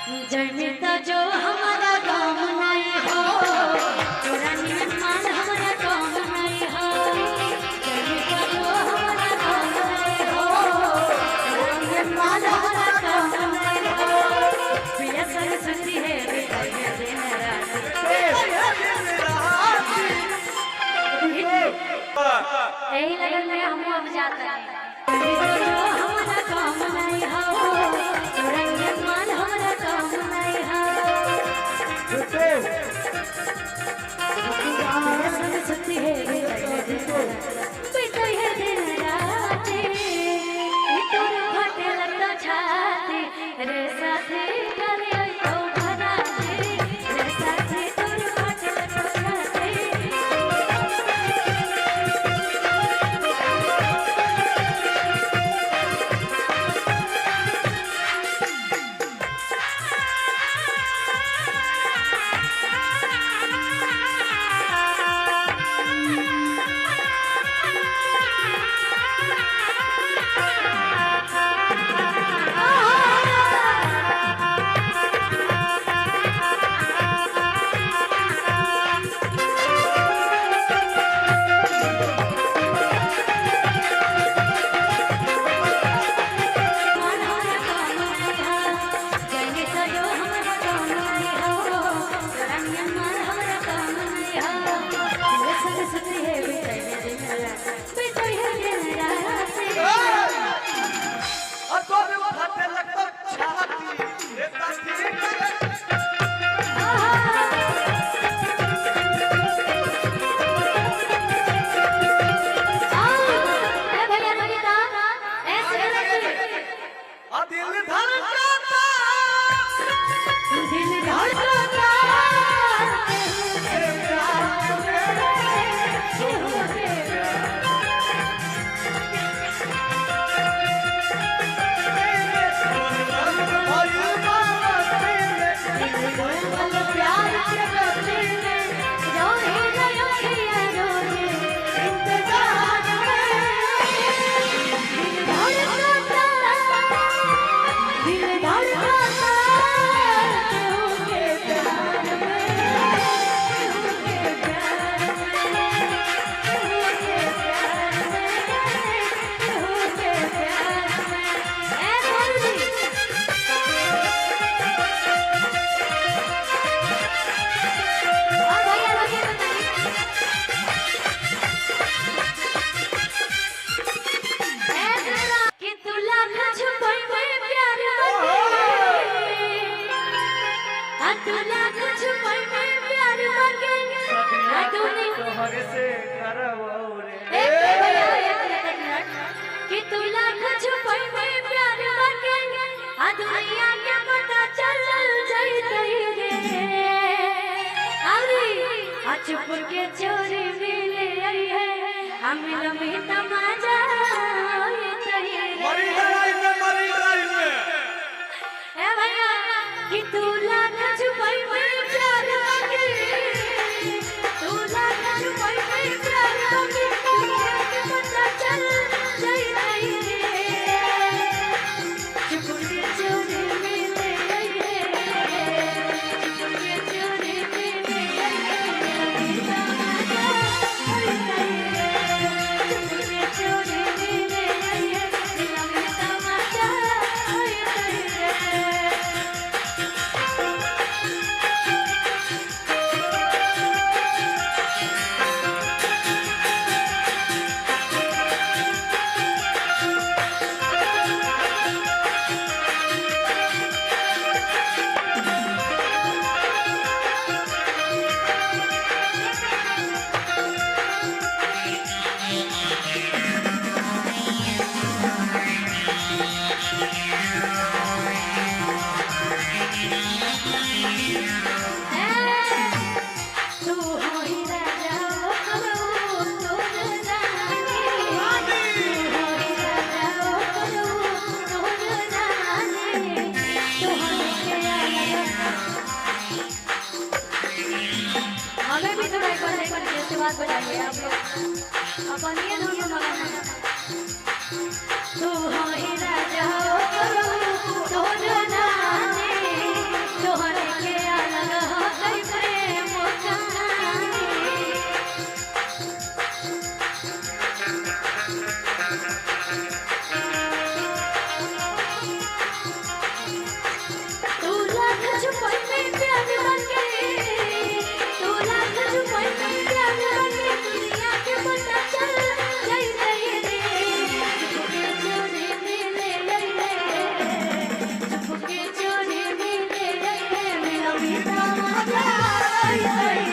जन्मित जो हमारा काम नहीं हो, तोरा नियन मान हमारा काम नहीं हो। जन्मित जो हमारा काम नहीं हो, तोरा नियन मान हमारा काम नहीं हो। प्रिय सरस्वती है विदाई है दिन रात, यही लगन में हम अब जाते हैं। जन्मित जो हमारा काम नहीं हो, तोरा नियन मान हमारा काम नहीं हो। सरस्वती है विदाई है दिन रात, तोर फटे लगता छाती रे साथी करे तो भराती रे साथी तोर फटे लगता छाती। कि तू लाख छुपई में प्यार लगे, आ दुनिया के पता चल जाई रे। अरे आ चुप के चोरी मिले आई है, हम लमी तमाजा तही रे। मरी लड़ाई में ए भैया कि तू लाख छुपई में प्यार लगे, तू लाख छुपई में प्यार लगे, दुनिया के पता चल जाई बात बताइए आप लोग अपन ये दोनों मगन तू हो ही राजा हो तो जाने कविता मजा आई